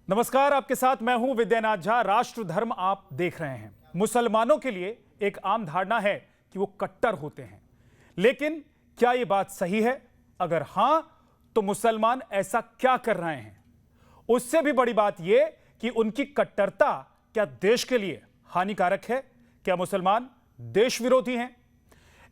नमस्कार, आपके साथ मैं हूं विद्यानाथ झा। राष्ट्र धर्म आप देख रहे हैं। मुसलमानों के लिए एक आम धारणा है कि वो कट्टर होते हैं, लेकिन क्या ये बात सही है? अगर हां, तो मुसलमान ऐसा क्या कर रहे हैं? उससे भी बड़ी बात यह कि उनकी कट्टरता क्या देश के लिए हानिकारक है? क्या मुसलमान देश विरोधी हैं?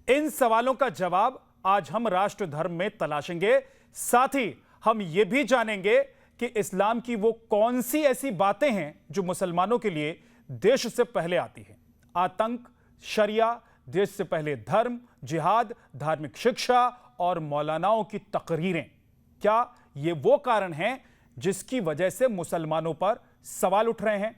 इन सवालों का जवाब आज हम राष्ट्र धर्म में तलाशेंगे। साथ ही हम ये भी जानेंगे कि इस्लाम की वो कौन सी ऐसी बातें हैं जो मुसलमानों के लिए देश से पहले आती हैं। आतंक, शरिया, देश से पहले धर्म, जिहाद, धार्मिक शिक्षा और मौलानाओं की तकरीरें, क्या ये वो कारण हैं जिसकी वजह से मुसलमानों पर सवाल उठ रहे हैं,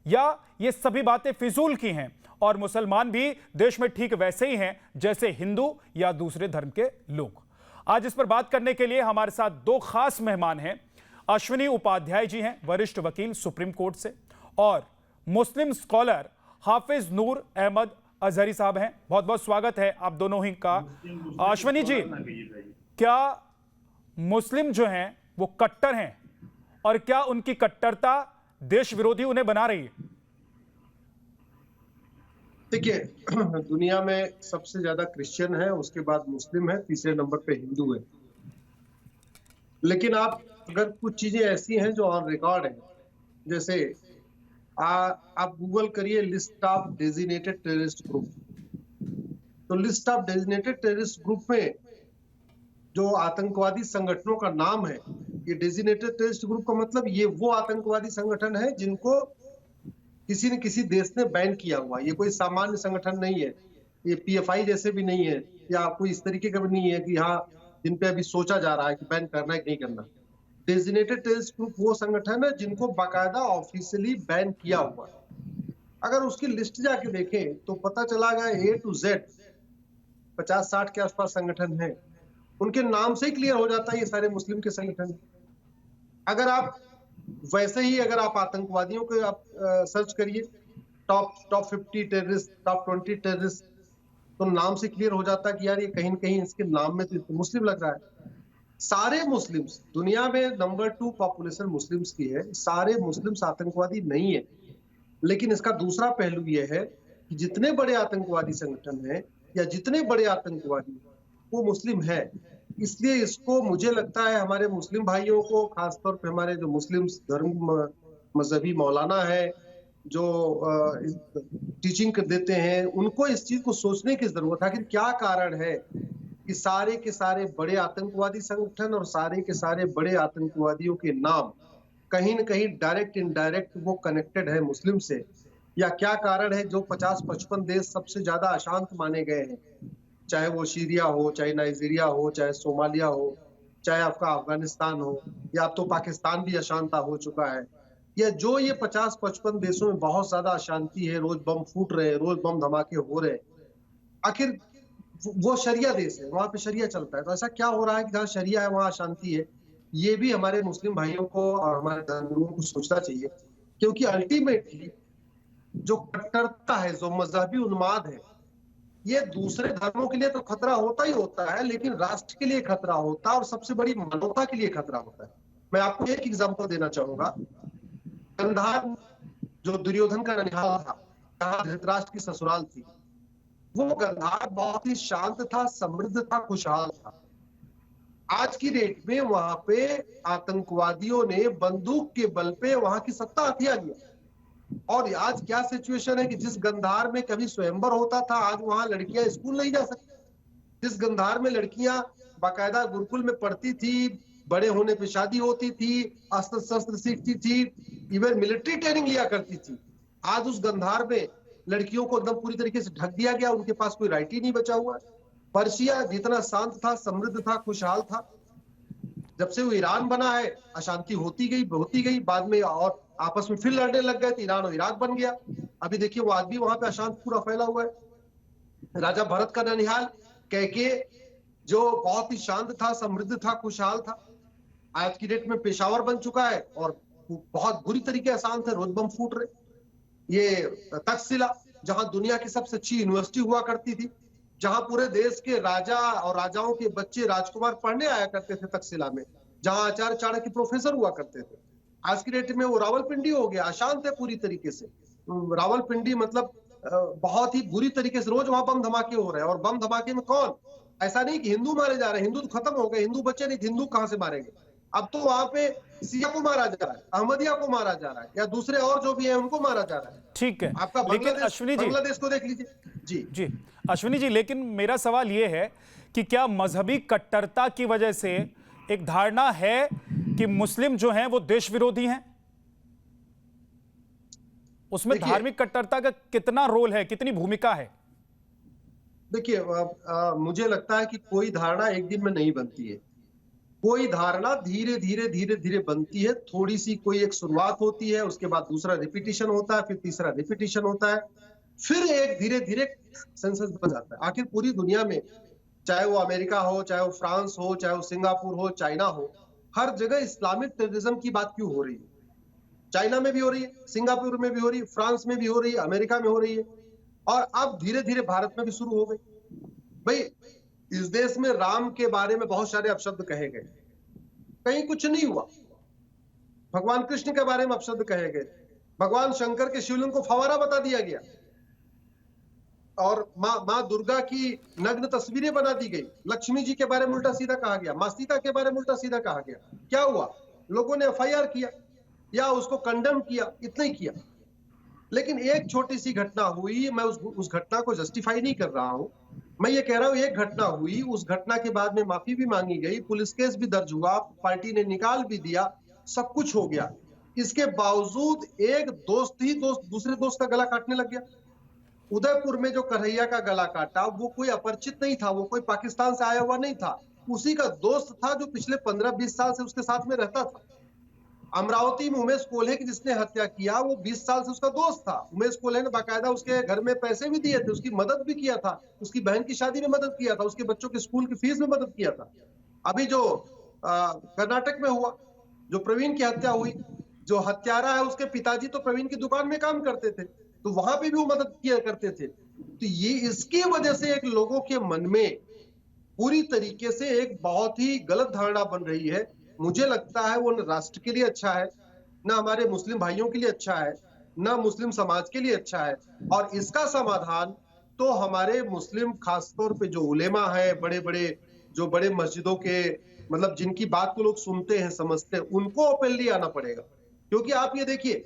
या ये सभी बातें फिजूल की हैं और मुसलमान भी देश में ठीक वैसे ही हैं जैसे हिंदू या दूसरे धर्म के लोग? आज इस पर बात करने के लिए हमारे साथ दो खास मेहमान हैं। अश्विनी उपाध्याय जी हैं, वरिष्ठ वकील सुप्रीम कोर्ट से, और मुस्लिम स्कॉलर हाफिज नूर अहमद अजहरी साहब हैं। बहुत बहुत स्वागत है आप दोनों ही का। अश्विनी जी, क्या मुस्लिम जो हैं वो कट्टर हैं, और क्या उनकी कट्टरता देश विरोधी उन्हें बना रही है? देखिए, दुनिया में सबसे ज्यादा क्रिश्चियन है, उसके बाद मुस्लिम है, तीसरे नंबर पे हिंदू है। लेकिन आप अगर कुछ चीजें ऐसी हैं जो ऑन रिकॉर्ड है, जैसे आप गूगल करिए list of designated terrorist group, तो list of designated terrorist group में जो आतंकवादी संगठनों का नाम है, ये डेजिग्नेटेड टेररिस्ट ग्रुप का मतलब ये वो आतंकवादी संगठन है जिनको किसी न किसी देश ने बैन किया हुआ। ये कोई सामान्य संगठन नहीं है, ये पीएफआई जैसे भी नहीं है, या कोई इस तरीके का भी नहीं है कि हाँ जिन पे अभी सोचा जा रहा है कि बैन करना है कि नहीं करना। डेजिग्नेटेड टेररिस्ट ग्रुप वो संगठन है जिनको बाकायदा ऑफिशियली बैन किया हुआ है। अगर उसकी लिस्ट जाके देखें तो पता चला गया A to Z 50-60 के आसपास संगठन है। उनके नाम से ही क्लियर हो जाता है ये सारे मुस्लिम के संगठन। अगर आप वैसे ही अगर आप आतंकवादियों को आप सर्च करिए, टॉप 50 टेररिस्ट, टॉप 20 टेररिस्ट, तो नाम से क्लियर हो जाता है कि यार ये कहीं न कहीं इसके नाम में तो मुस्लिम लग रहा है। सारे मुस्लिम्स, दुनिया में नंबर 2 पॉपुलेशन मुस्लिम्स की है, सारे मुस्लिम्स आतंकवादी नहीं है। लेकिन इसका दूसरा पहलू ये है कि जितने बड़े आतंकवादी संगठन हैं या जितने बड़े आतंकवादी वो मुस्लिम है। इसलिए इसको मुझे लगता है हमारे मुस्लिम भाइयों को, खासतौर पे हमारे जो मुस्लिम धर्म मजहबी मौलाना है जो टीचिंग कर देते हैं, उनको इस चीज को सोचने की जरूरत है कि क्या कारण है कि सारे के सारे बड़े आतंकवादी संगठन और सारे के सारे बड़े आतंकवादियों के नाम कहीं न कहीं डायरेक्ट इनडायरेक्ट वो कनेक्टेड है मुस्लिम से। या क्या कारण है जो 50-55 देश सबसे ज्यादा अशांत माने गए हैं, चाहे वो सीरिया हो, चाहे नाइजीरिया हो, चाहे सोमालिया हो, चाहे आपका अफगानिस्तान हो, या अब तो पाकिस्तान भी अशांत हो चुका है। या जो ये 50-55 देशों में बहुत ज्यादा अशांति है, रोज बम फूट रहे हैं, रोज बम धमाके हो रहे हैं, आखिर वो शरिया देश है, वहां पे शरिया चलता है। तो ऐसा क्या हो रहा है कि जहाँ शरिया है वहां अशांति है? ये भी हमारे मुस्लिम भाइयों को और हमारे धर्मगुरुओं को सोचना चाहिए, क्योंकि अल्टीमेटली जो कट्टरता है, जो मजहबी उन्माद है, ये दूसरे धर्मों के लिए तो खतरा होता ही होता है, लेकिन राष्ट्र के लिए खतरा होता है और सबसे बड़ी मानवता के लिए खतरा होता है। मैं आपको एक एग्जांपल देना चाहूंगा। गांधार जो दुर्योधन का ननिहाल था, जहां धृतराष्ट्र की ससुराल थी, वो गांधार बहुत ही शांत था, समृद्ध था, खुशहाल था। आज की डेट में वहां पे आतंकवादियों ने बंदूक के बल पे वहां की सत्ता हथिया लिया। और आज क्या सिचुएशन है कि जिस गंधार में कभी स्वयंवर होता था, आज वहां लड़कियां स्कूल नहीं जा सकती। जिस गंधार में लड़कियां बाकायदा गुरुकुल में पढ़ती थी, बड़े होने पे शादी होती थी, अस्त्र शस्त्र सीखती थी, इवन मिलिट्री ट्रेनिंग लिया करती थी, आज उस गंधार में लड़कियों को एकदम पूरी तरीके से ढक दिया गया। उनके पास कोई राइट ही नहीं बचा हुआ। पर्शिया जितना शांत था, समृद्ध था, खुशहाल था, जब से वो ईरान बना है अशांति होती गई। बाद में और आपस में फिर लड़ने लग गए तो ईरान और इराक बन गया। अभी देखिए वो आज भी वहां पे अशांत पूरा फैला हुआ है। राजा भरत का ननिहाल कैके, जो बहुत ही शांत था, समृद्ध था, खुशहाल था, आज की डेट में पेशावर बन चुका है और बहुत बुरी तरीके अशांत है, रोज बम फूट रहे। ये तक्षशिला, जहां दुनिया की सबसे अच्छी यूनिवर्सिटी हुआ करती थी, जहां पूरे देश के राजा और राजाओं के बच्चे, राजकुमार पढ़ने आया करते थे तक्षशिला में, जहां आचार्य चाणक्य प्रोफेसर हुआ करते थे, आज की डेट में वो रावलपिंडी हो गया, अशांत है पूरी तरीके से। रावलपिंडी मतलब बहुत ही बुरी तरीके से रोज वहां बम धमाके हो रहे हैं। और बम धमाके में कौन, ऐसा नहीं कि हिंदू मारे जा रहे हैं, हिंदू तो खत्म हो गए, हिंदू बच्चे नहीं, हिंदू कहां से मारेंगे। अब तो वहां पे सिया को मारा जा रहा है, अहमदिया को मारा जा रहा है, या दूसरे और जो भी है उनको मारा जा रहा है। ठीक है, आपका लेकिन अश्विनी जी, बांग्लादेश को देख लीजिए। जी जी अश्विनी जी, लेकिन मेरा सवाल यह है कि क्या मजहबी कट्टरता की वजह से एक धारणा है कि मुस्लिम जो हैं वो देश विरोधी हैं? उसमें धार्मिक कट्टरता का कितना रोल है, कितनी भूमिका है? देखिए, मुझे लगता है कि कोई धारणा एक दिन में नहीं बनती है। कोई धारणा धीरे धीरे बनती है। थोड़ी सी कोई एक शुरुआत होती है, उसके बाद दूसरा रिपीटिशन होता है, फिर तीसरा रिपीटिशन होता है, फिर एक धीरे धीरे सेंसस बन जाता है। आखिर पूरी दुनिया में, चाहे वो अमेरिका हो, चाहे वो फ्रांस हो, चाहे वो सिंगापुर हो, चाइना हो, हर जगह इस्लामिक टेररिज्म की बात क्यों हो रही है? चाइना में भी हो रही है, सिंगापुर में भी हो रही है, फ्रांस में भी हो रही है, अमेरिका में हो रही है, और अब धीरे धीरे भारत में भी शुरू हो गई। भाई, इस देश में राम के बारे में बहुत सारे अपशब्द कहे गए, कहीं कुछ नहीं हुआ। भगवान कृष्ण के बारे में अपशब्द कहे गए, भगवान शंकर के शिवलिंग को फवारा बता दिया गया, और माँ दुर्गा की नग्न तस्वीरें बना दी गई, लक्ष्मी जी के बारे में उल्टा सीधा कहा गया, माँ सीता के बारे में उल्टा सीधा कहा गया। क्या हुआ? लोगों ने एफआईआर किया या उसको कंडेम किया, इतना ही किया। लेकिन एक छोटी सी घटना हुई, मैं उस घटना को जस्टिफाई नहीं कर रहा हूं, मैं ये कह रहा हूं एक घटना हुई, उस घटना के बाद में माफी भी मांगी गई, पुलिस केस भी दर्ज हुआ, पार्टी ने निकाल भी दिया, सब कुछ हो गया। इसके बावजूद एक दोस्त दूसरे दोस्त का गला काटने लग गया। उदयपुर में जो कन्हैया का गला काटा, वो कोई अपरिचित नहीं था, वो कोई पाकिस्तान से आया हुआ नहीं था, उसी का दोस्त था जो पिछले 15-20 साल से उसके साथ में रहता था। अमरावती में उमेश कोल्हे की जिसने हत्या किया, वो 20 साल से उसका दोस्त था। उमेश कोल्हे ने बाकायदा उसके घर में पैसे भी दिए थे, उसकी मदद भी किया था, उसकी बहन की शादी में मदद किया था, उसके बच्चों के स्कूल की फीस में मदद किया था। अभी जो कर्नाटक में हुआ, जो प्रवीण की हत्या हुई, जो हत्यारा है उसके पिताजी तो प्रवीण की दुकान में काम करते थे, तो वहां पे भी वो मदद किया करते थे। तो ये इसकी वजह से एक लोगों के मन में पूरी तरीके से एक बहुत ही गलत धारणा बन रही है। मुझे लगता है वो न राष्ट्र के लिए अच्छा है, न हमारे मुस्लिम भाइयों के लिए अच्छा है, न मुस्लिम समाज के लिए अच्छा है। और इसका समाधान तो हमारे मुस्लिम, खासतौर पे जो उलेमा है, बड़े बड़े जो बड़े मस्जिदों के, मतलब जिनकी बात को लोग सुनते हैं, समझते हैं, उनको ओपनली आना पड़ेगा। क्योंकि आप ये देखिए,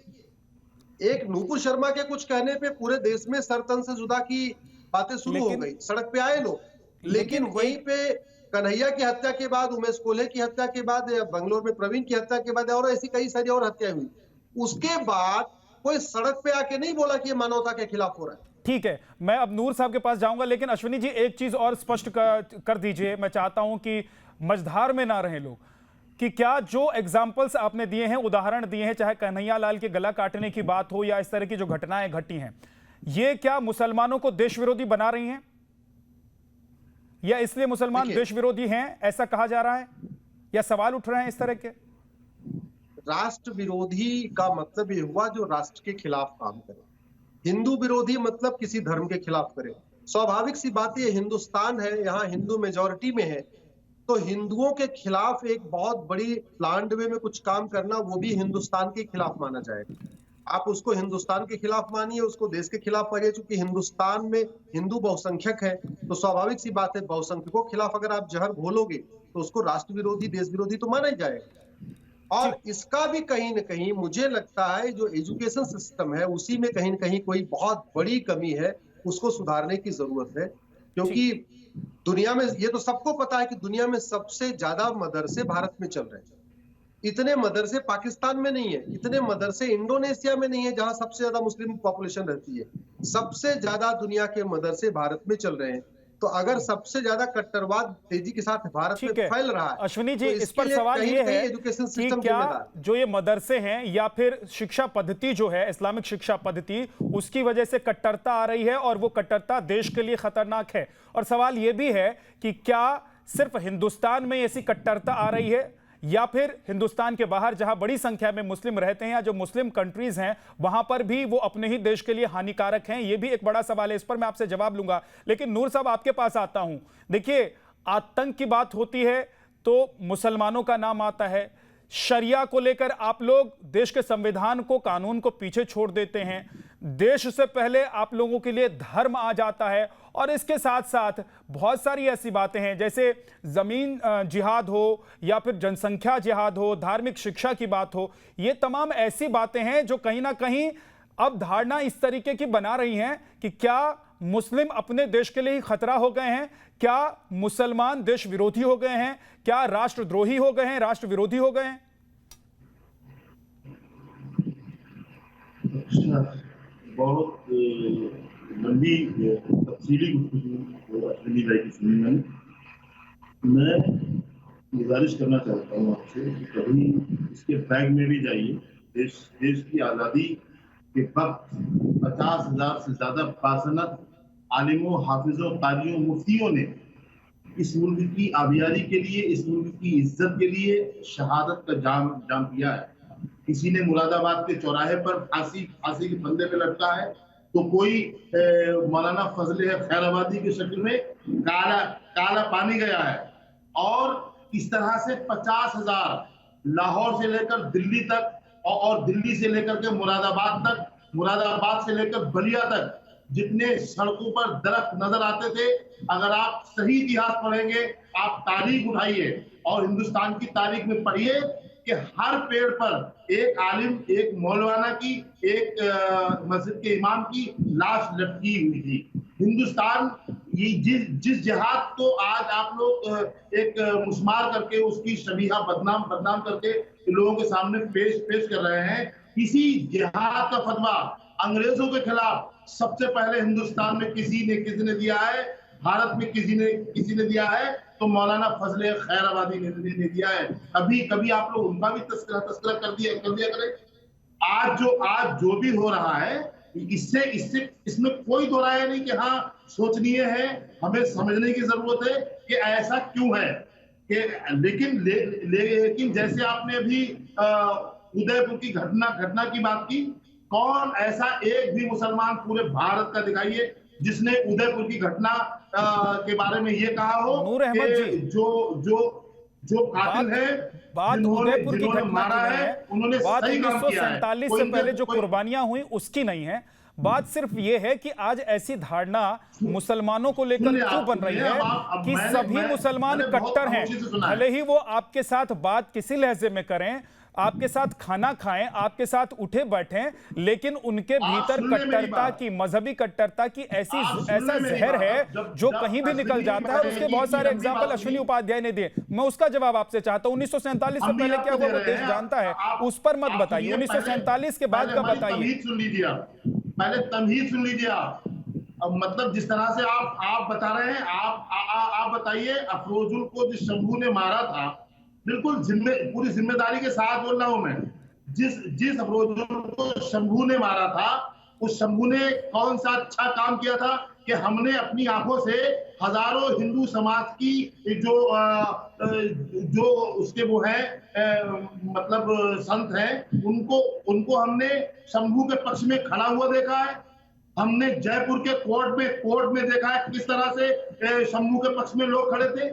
एक नूपुर शर्मा के कुछ कहने पे पूरे देश में सर तन से जुदा की बातें शुरू हो गई, सड़क पे आए लोग। लेकिन वहीं पे कन्हैया की हत्या के बाद, उमेश कोल्हे की हत्या के बाद, या बंगलोर में प्रवीण की हत्या के बाद, और ऐसी कई सारी और हत्याएं हुई, उसके बाद कोई सड़क पे आके नहीं बोला कि ये मानवता के खिलाफ हो रहा है। ठीक है, मैं अब नूर साहब के पास जाऊंगा, लेकिन अश्विनी जी एक चीज और स्पष्ट कर दीजिए। मैं चाहता हूं कि मझधार में ना रहे लोग, कि क्या जो एग्जाम्पल्स आपने दिए हैं, उदाहरण दिए हैं, चाहे कन्हैया लाल के गला काटने की बात हो या इस तरह की जो घटनाएं घटी हैं, ये क्या मुसलमानों को देश विरोधी बना रही हैं, या इसलिए मुसलमान देश विरोधी हैं ऐसा कहा जा रहा है, या सवाल उठ रहे हैं इस तरह के? राष्ट्र विरोधी का मतलब ये हुआ जो राष्ट्र के खिलाफ काम करे। हिंदू विरोधी मतलब किसी धर्म के खिलाफ करे। स्वाभाविक सी बात, ये हिंदुस्तान है, यहाँ हिंदू मेजॉरिटी में है, तो हिंदुओं के खिलाफ एक बहुत बड़ी प्लान्ड वे में कुछ काम करना, वो भी हिंदुस्तान के खिलाफ माना जाएगा। आप उसको हिंदुस्तान के खिलाफ मानिए, उसको देश के खिलाफ मानिए, क्योंकि हिंदुस्तान में हिंदू बहुसंख्यक है, तो स्वाभाविक सी बात है, बहुसंख्यकों के खिलाफ अगर आप जहर घोलोगे तो उसको राष्ट्र विरोधी, देश विरोधी तो माना ही जाएगा। और इसका भी कहीं ना कहीं मुझे लगता है जो एजुकेशन सिस्टम है, उसी में कहीं ना कहीं कोई बहुत बड़ी कमी है, उसको सुधारने की जरूरत है। क्योंकि दुनिया में, ये तो सबको पता है कि दुनिया में सबसे ज्यादा मदरसे भारत में चल रहे हैं। इतने मदरसे पाकिस्तान में नहीं है, इतने मदरसे इंडोनेशिया में नहीं है, जहां सबसे ज्यादा मुस्लिम पॉपुलेशन रहती है। सबसे ज्यादा दुनिया के मदरसे भारत में चल रहे हैं। तो अगर सबसे ज्यादा कट्टरवाद तेजी के साथ भारत में फैल रहा है, अश्विनी जी, तो इस पर सवाल ये है एजुकेशन कि सिस्टम क्या जो ये मदरसे हैं या फिर शिक्षा पद्धति जो है, इस्लामिक शिक्षा पद्धति, उसकी वजह से कट्टरता आ रही है और वो कट्टरता देश के लिए खतरनाक है। और सवाल ये भी है कि क्या सिर्फ हिंदुस्तान में ऐसी कट्टरता आ रही है, या फिर हिंदुस्तान के बाहर जहां बड़ी संख्या में मुस्लिम रहते हैं, या जो मुस्लिम कंट्रीज हैं वहां पर भी वो अपने ही देश के लिए हानिकारक हैं? ये भी एक बड़ा सवाल है, इस पर मैं आपसे जवाब लूंगा। लेकिन नूर साहब, आपके पास आता हूं। देखिए, आतंक की बात होती है तो मुसलमानों का नाम आता है, शरिया को लेकर आप लोग देश के संविधान को, कानून को पीछे छोड़ देते हैं। देश से पहले आप लोगों के लिए धर्म आ जाता है और इसके साथ साथ बहुत सारी ऐसी बातें हैं जैसे जमीन जिहाद हो या फिर जनसंख्या जिहाद हो, धार्मिक शिक्षा की बात हो। ये तमाम ऐसी बातें हैं जो कहीं ना कहीं अब धारणा इस तरीके की बना रही हैं कि क्या मुस्लिम अपने देश के लिए ही खतरा हो गए हैं, क्या मुसलमान देश विरोधी हो गए हैं, क्या राष्ट्रद्रोही हो गए हैं, राष्ट्र विरोधी हो गए हैं? बहुत लंबी तफसीली गुफ्तगू अश्विनी भाई की सुनी मैंने। मैं गुजारिश करना चाहता हूँ आपसे कि कभी इसके बैग में भी जाइए। देश की आज़ादी के वक्त 50,000 से ज्यादा बासनत आलिमों, हाफिजों, कारियों, मुफ्तियों ने इस मुल्क की आबियारी के लिए, इस मुल्क की इज्जत के लिए शहादत का जाम दिया है। किसी ने मुरादाबाद के चौराहे पर फांसी के फंदे पे लटका है, तो कोई मौलाना फजले खैराबादी की शक्ल में काला पानी गया है। और इस तरह से 50,000 लाहौर से लेकर दिल्ली तक और दिल्ली से लेकर के मुरादाबाद तक, मुरादाबाद से लेकर बलिया तक जितने सड़कों पर दरख्त नजर आते थे, अगर आप सही इतिहास पढ़ेंगे, आप तारीख उठाइए और हिंदुस्तान की तारीख में पढ़िए कि हर पेड़ पर एक आलिम, एक मौलाना की, एक मस्जिद के इमाम की लाश लटकी हुई थी। हिंदुस्तान ये जिस जिहाद को आज आप लोग एक मुस्मार करके उसकी शबीहा बदनाम करके लोगों के सामने पेश कर रहे हैं, इसी जिहाद का फतवा अंग्रेजों के खिलाफ सबसे पहले हिंदुस्तान में किसी ने दिया है, भारत में किसी ने दिया है, तो मौलाना फजले खैराबादी ने दिया है। कभी आप लोग उनका भी तस्करा कर दिया करें। आज जो भी हो रहा है, इसमें कोई दो राय नहीं कि हाँ सोचनीय है, हमें समझने की जरूरत है कि ऐसा क्यों है। लेकिन जैसे आपने अभी उदयपुर की घटना की बात की, कौन ऐसा एक भी मुसलमान पूरे भारत का दिखाइए जिसने उदयपुर की घटना के बारे में ये कहा हो कि जो कातिल है, बात उदयपुर की घटना मारा है, उन्होंने बात सही काम किया है। 1947 से पहले जो कुर्बानियां हुई उसकी नहीं है। बात सिर्फ ये है कि आज ऐसी धारणा मुसलमानों को लेकर क्यों बन रही है कि सभी मुसलमान कट्टर हैं, भले ही वो आपके साथ बात किसी लहजे में करें, आपके साथ खाना खाएं, आपके साथ उठे बैठें, लेकिन उनके भीतर कट्टरता की, मजहबी कट्टरता की ऐसा जहर है जो कहीं भी निकल जाता है। और उसके बहुत सारे एग्जाम्पल अश्विनी उपाध्याय ने दिए। मैं उसका जवाब आपसे चाहता हूँ। 1947 से पहले क्या हुआ वो देश जानता है, उस पर मत बताइए। 1947 के बाद का बताइए। पहले तमहीद सुन लीजिए आप। मतलब जिस तरह से आप बता रहे हैं, आप बताइए। अफरोजुल को जिस शंभू ने मारा था, बिल्कुल पूरी जिम्मेदारी के साथ बोल रहा हूं मैं, जिस अफरोजुल को शंभू ने मारा था, उस शंभू ने कौन सा अच्छा काम किया था कि हमने अपनी आंखों से हजारों हिंदू समाज की जो उसके वो है मतलब संत हैं, उनको हमने शंभू के पक्ष में खड़ा हुआ देखा है। हमने जयपुर के कोर्ट में देखा है किस तरह से शंभू के पक्ष में लोग खड़े थे।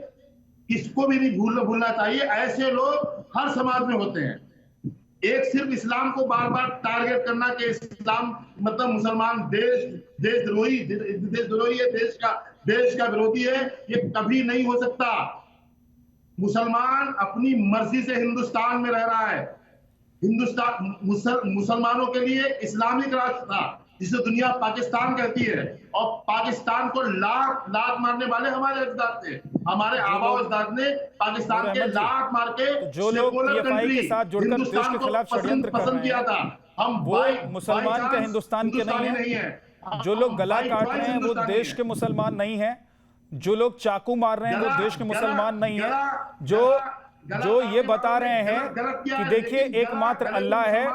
इसको भी नहीं भूलना चाहिए। ऐसे लोग हर समाज में होते हैं। एक सिर्फ इस्लाम को बार बार टारगेट करना कि इस्लाम मतलब मुसलमान देशद्रोही है, देश का विरोधी है, ये कभी नहीं हो सकता। मुसलमान अपनी मर्जी से हिंदुस्तान में रह रहा है। हिंदुस्तान मुसलमानों के लिए इस्लामिक राष्ट्र था जिसे दुनिया पाकिस्तान कहती है, और पाकिस्तान को लात मारने वाले हमारे अजदाद थे। हमारे आबा अजदाद ने पाकिस्तान के लात मार के जो लोग पीएफआई के साथ जुड़कर देश के खिलाफ षड्यंत्र कर रहे हैं, था। हम वो मुसलमान के हिंदुस्तान के नहीं है। जो लोग गला काट रहे हैं वो देश के मुसलमान नहीं है। जो लोग चाकू मार रहे हैं वो देश के मुसलमान नहीं है। जो ये बता रहे हैं कि देखिए एकमात्र अल्लाह है,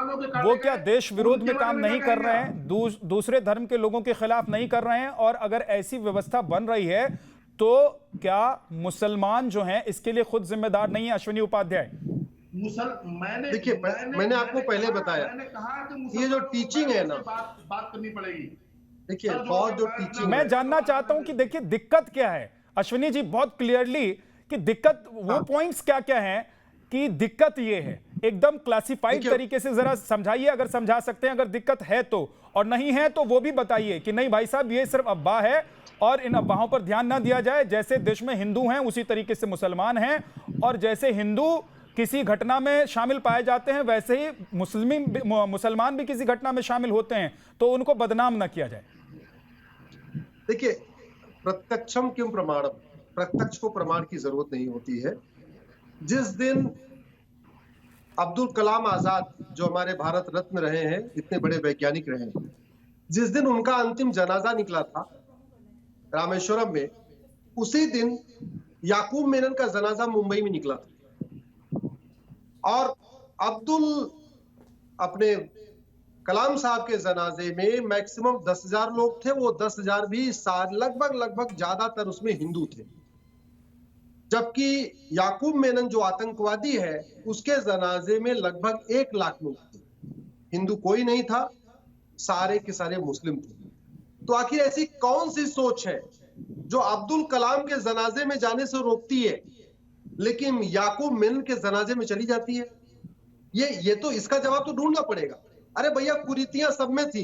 वो क्या देश विरोध में काम नहीं कर रहे हैं, दूसरे धर्म के लोगों के खिलाफ नहीं कर रहे हैं? और अगर ऐसी व्यवस्था बन रही है तो क्या मुसलमान जो हैं इसके लिए खुद जिम्मेदार नहीं है? अश्विनी उपाध्याय, देखिए मैंने आपको पहले बताया, ये जो टीचिंग है ना, बात करनी पड़ेगी। देखिए बहुत जो टीचिंग, मैं जानना चाहता हूं कि देखिए दिक्कत क्या है अश्विनी जी, बहुत क्लियरली कि दिक्कत वो पॉइंट्स क्या क्या हैं कि दिक्कत ये है एकदम क्लासिफाइड देखिए- तरीके से जरा समझाइए, अगर समझा सकते हैं, अगर दिक्कत है तो, और नहीं है तो वो भी बताइए कि नहीं भाई साहब ये सिर्फ अफवाह है और इन अफवाहों पर ध्यान ना दिया जाए। जैसे देश में हिंदू हैं उसी तरीके से मुसलमान हैं, और जैसे हिंदू किसी घटना में शामिल पाए जाते हैं वैसे ही मुसलमान भी किसी घटना में शामिल होते हैं, तो उनको बदनाम ना किया जाए। देखिए, प्रत्यक्षम किम प्रमाणम, प्रत्यक्ष को प्रमाण की जरूरत नहीं होती है। जिस दिन अब्दुल कलाम आजाद, जो हमारे भारत रत्न रहे हैं, इतने बड़े वैज्ञानिक रहे हैं, जिस दिन उनका अंतिम जनाजा निकला था रामेश्वरम में, उसी दिन याकूब मेनन का जनाजा मुंबई में निकला था। और अब्दुल अपने कलाम साहब के जनाजे में मैक्सिमम 10,000 लोग थे। वो 10,000 भी लगभग ज्यादातर उसमें हिंदू थे, जबकि याकूब मेनन जो आतंकवादी है उसके जनाजे में लगभग 1 लाख लोग थे। हिंदू कोई नहीं था, सारे के सारे मुस्लिम थे। तो आखिर ऐसी कौन सी सोच है जो अब्दुल कलाम के जनाजे में जाने से रोकती है लेकिन याकूब मेनन के जनाजे में चली जाती है? ये तो इसका जवाब तो ढूंढना पड़ेगा। अरे भैया, कुरीतियां सब में थी,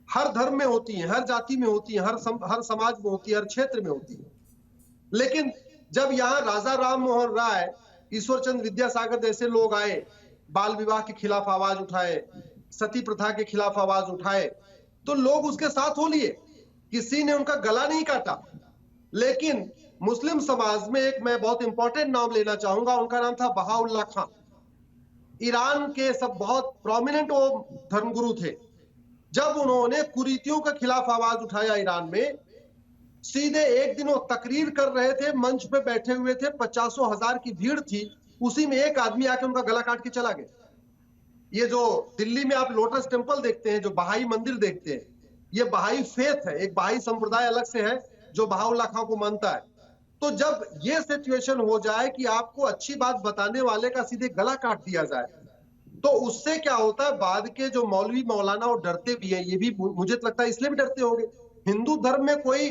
हर धर्म में होती हैं, हर जाति में होती हैं, हर समाज में होती है, हर क्षेत्र में होती है। लेकिन जब यहाँ राजा राम मोहन राय, ईश्वरचंद विद्यासागर जैसे लोग आए, बाल विवाह के खिलाफ आवाज उठाए, सती प्रथा के खिलाफ आवाज उठाए, तो लोग उसके साथ हो लिए, किसी ने उनका गला नहीं काटा। लेकिन मुस्लिम समाज में एक मैं बहुत इंपॉर्टेंट नाम लेना चाहूंगा, उनका नाम था बहाउल्लाह खां। ईरान के सब बहुत प्रोमिनेंट वो धर्मगुरु थे। जब उन्होंने कुरीतियों के खिलाफ आवाज उठाया ईरान में, सीधे एक दिन वो तकरीर कर रहे थे, मंच पे बैठे हुए थे, 50,000 की भीड़ थी, उसी में एक आदमी आके उनका गला काट के चला गया। ये जो दिल्ली में आप लोटस टेम्पल देखते हैं, जो बहाई मंदिर देखते हैं, ये बहाई फेथ है, एक बहाई संप्रदाय अलग से है जो बहाउल्लाह खां को मानता है। तो जब ये सिचुएशन हो जाए कि आपको अच्छी बात बताने वाले का सीधे गला काट दिया जाए, तो उससे क्या होता है, बाद के जो मौलवी मौलाना वो डरते भी हैं। ये भी मुझे लगता है इसलिए भी डरते होंगे। हिंदू धर्म में कोई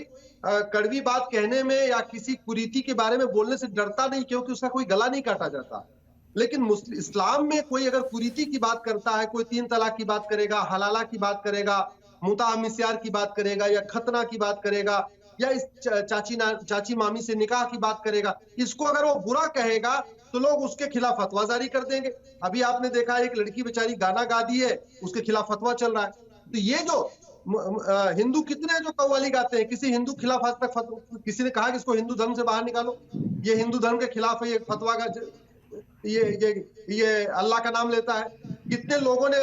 कड़वी बात कहने में या किसी कुरीति के बारे में बोलने से डरता नहीं, क्योंकि उसका कोई गला नहीं काटा जाता। लेकिन इस्लाम में कोई अगर कुरीति की बात करता है, कोई 3 तलाक की बात करेगा, हलाला की बात करेगा, मुताह मिस्यार की बात करेगा, या खतना की बात करेगा, या इस चाची मामी से निकाह की बात करेगा, इसको अगर वो बुरा कहेगा तो लोग उसके खिलाफ फतवा जारी कर देंगे। अभी आपने देखा एक लड़की बेचारी गाना गा दी है, उसके खिलाफ फतवा चल रहा है। तो ये जो हिंदू कितने हैं जो कव्वाली गाते हैं, किसी हिंदू खिलाफ आज तक किसी ने कहा कि इसको हिंदू धर्म से बाहर निकालो, ये हिंदू धर्म के खिलाफ है, ये फतवा का ये अल्लाह का नाम लेता है। कितने लोगों ने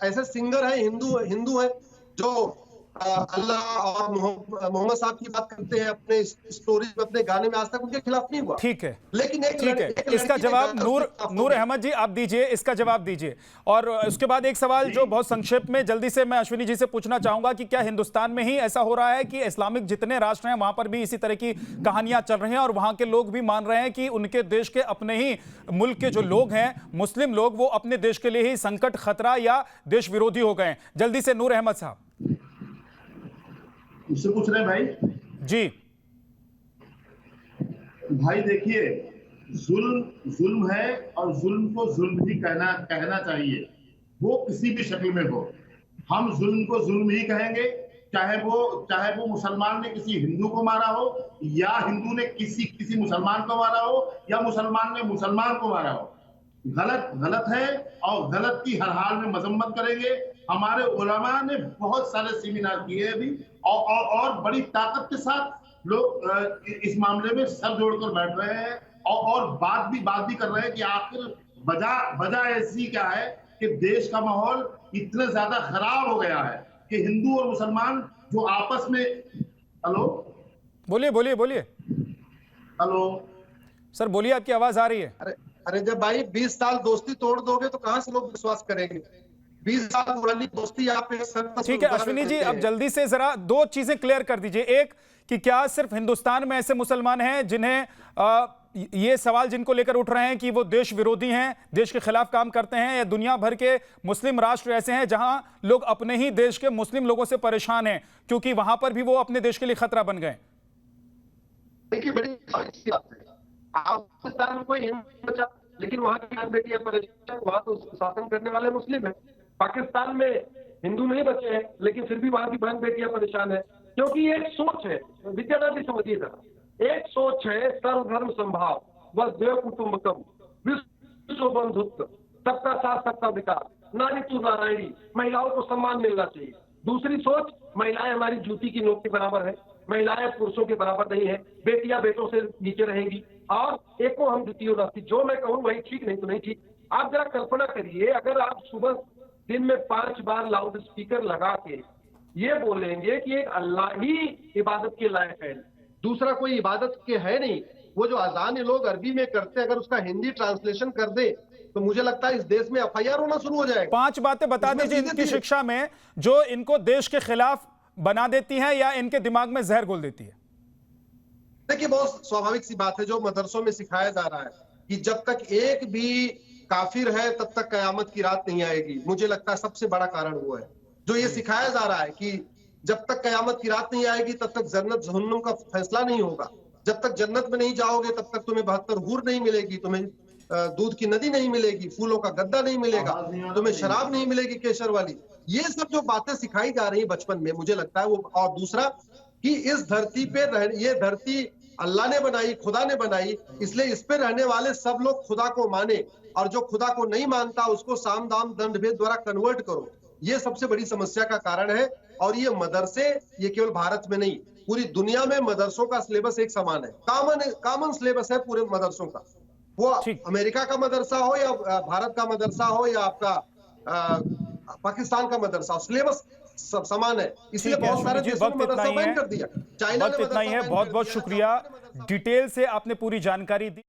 ऐसे सिंगर हैं, हिंदू हैं, जो अल्लाह और मोहम्मद साहब की बात करते हैं अपने स्टोरी में, अपने गाने में, आज तक उनके खिलाफ नहीं हुआ। ठीक है, लेकिन ठीक है, इसका जवाब नूर अहमद जी आप दीजिए, इसका जवाब दीजिए। और उसके बाद एक सवाल जो बहुत संक्षेप में जल्दी से मैं अश्विनी जी से पूछना चाहूंगा कि क्या हिंदुस्तान में ही ऐसा हो रहा है कि इस्लामिक जितने राष्ट्र हैं वहां पर भी इसी तरह की कहानियां चल रही हैं और वहां के लोग भी मान रहे हैं कि उनके देश के अपने ही मुल्क के जो लोग हैं, मुस्लिम लोग, वो अपने देश के लिए ही संकट, खतरा या देश विरोधी हो गए हैं? जल्दी से नूर अहमद साहब। उससे पूछ रहे हैं भाई जी। भाई देखिए, जुल्म है और जुल्म को जुल्म ही कहना चाहिए, वो किसी भी शक्ल में हो। हम जुल्म को जुल्म ही कहेंगे, चाहे वो मुसलमान ने किसी हिंदू को मारा हो, या हिंदू ने किसी मुसलमान को मारा हो, या मुसलमान ने मुसलमान को मारा हो। गलत है और गलत की हर हाल में मजम्मत करेंगे। हमारे उलमा ने बहुत सारे सेमिनार किए हैं अभी, और बड़ी ताकत के साथ लोग इस मामले में सर जोड़कर बैठ रहे हैं, और बात भी कर रहे हैं कि आखिर वजह ऐसी क्या है कि देश का माहौल इतना ज्यादा खराब हो गया है कि हिंदू और मुसलमान जो आपस में हेलो बोलिए हेलो सर, बोलिए, आपकी आवाज आ रही है। अरे जब भाई 20 साल दोस्ती तोड़ दोगे तो कहां से लोग विश्वास करेंगे? 20 साल पुरानी दोस्ती आप ठीक है अश्विनी जी, अब जल्दी से जरा 2 चीजें क्लियर कर दीजिए। एक, कि क्या सिर्फ हिंदुस्तान में ऐसे मुसलमान हैं जिन्हें ये सवाल जिनको लेकर उठ रहे हैं कि वो देश विरोधी हैं, देश के खिलाफ काम करते हैं, या दुनिया भर के मुस्लिम राष्ट्र ऐसे हैं जहां लोग अपने ही देश के मुस्लिम लोगों से परेशान हैं क्योंकि वहां पर भी वो अपने देश के लिए खतरा बन गए? देखिए, बड़ी अच्छी बात है, लेकिन वहां की बहन बेटियां परेशान, वहां तो शासन करने वाले मुस्लिम है। पाकिस्तान में हिंदू नहीं बचे हैं, लेकिन फिर भी वहां की बहन बेटियां परेशान है, क्योंकि ये एक सोच है। विद्यानाथ जी समझिएगा, एक सोच है सर्वधर्म संभाव, बस देव कुटुंबकम, विश्व बंधुत्व, सबका साथ सबका विकास, नारी तू नारायणी, महिलाओं को सम्मान मिलना चाहिए। दूसरी सोच, महिलाएं हमारी जूती की नोक के बराबर है, महिलाएं पुरुषों के बराबर नहीं है, बेटियां बेटों से नीचे रहेंगी, और एको हम द्वितीय नास्ति, जो मैं कहूँ वही ठीक, नहीं तो नहीं ठीक। आप जरा कल्पना करिए, अगर आप सुबह दिन में 5 बार लाउड स्पीकर लगा के ये बोलेंगे कि एक अल्लाह ही इबादत के लायक है, दूसरा कोई इबादत के है नहीं, वो जो अजान ये लोग अरबी में करते हैं, अगर उसका हिंदी ट्रांसलेशन कर दे तो मुझे लगता है इस देश में FIR होना शुरू हो जाएगा। 5 बातें बता दीजिए इनकी शिक्षा में जो इनको देश के खिलाफ बना देती हैं या इनके दिमाग में जहर घोल देती है। देखिए, बहुत स्वाभाविक सी बात है जो मदरसों में सिखाया जा रहा है कि जब तक एक भी काफिर है तब तक कयामत की रात नहीं आएगी। मुझे लगता है सबसे बड़ा कारण वो है जो ये सिखाया जा रहा है कि जब तक कयामत की रात नहीं आएगी तब तक जन्नत जहन्नुम का फैसला नहीं होगा। जब तक जन्नत में नहीं जाओगे तब तक तुम्हें 72 हूर नहीं मिलेगी, तुम्हें दूध की नदी नहीं मिलेगी, फूलों का गद्दा नहीं मिलेगा, तुम्हें शराब नहीं मिलेगी केसर वाली। ये सब जो बातें सिखाई जा रही है बचपन में, मुझे लगता है वो। और दूसरा कि इस धरती पे ये धरती अल्लाह ने बनाई, खुदा ने बनाई, इसलिए इस पे रहने वाले सब लोग खुदा को माने, और जो खुदा को नहीं मानता उसको साम दाम दंड भेद द्वारा कन्वर्ट करो। ये सबसे बड़ी समस्या का कारण है। और ये मदरसे, ये केवल भारत में नहीं, पूरी दुनिया में मदरसों का सिलेबस एक समान है, कॉमन सिलेबस है पूरे मदरसों का। वो अमेरिका का मदरसा हो या भारत का मदरसा हो या आपका पाकिस्तान का मदरसा, सिलेबस सब समान है। इसलिए बहुत सारे देशों ने मदरसा बैन कर दिया, चाइना ने वक्त इतना ही है। बहुत बहुत शुक्रिया, डिटेल से आपने पूरी जानकारी दी।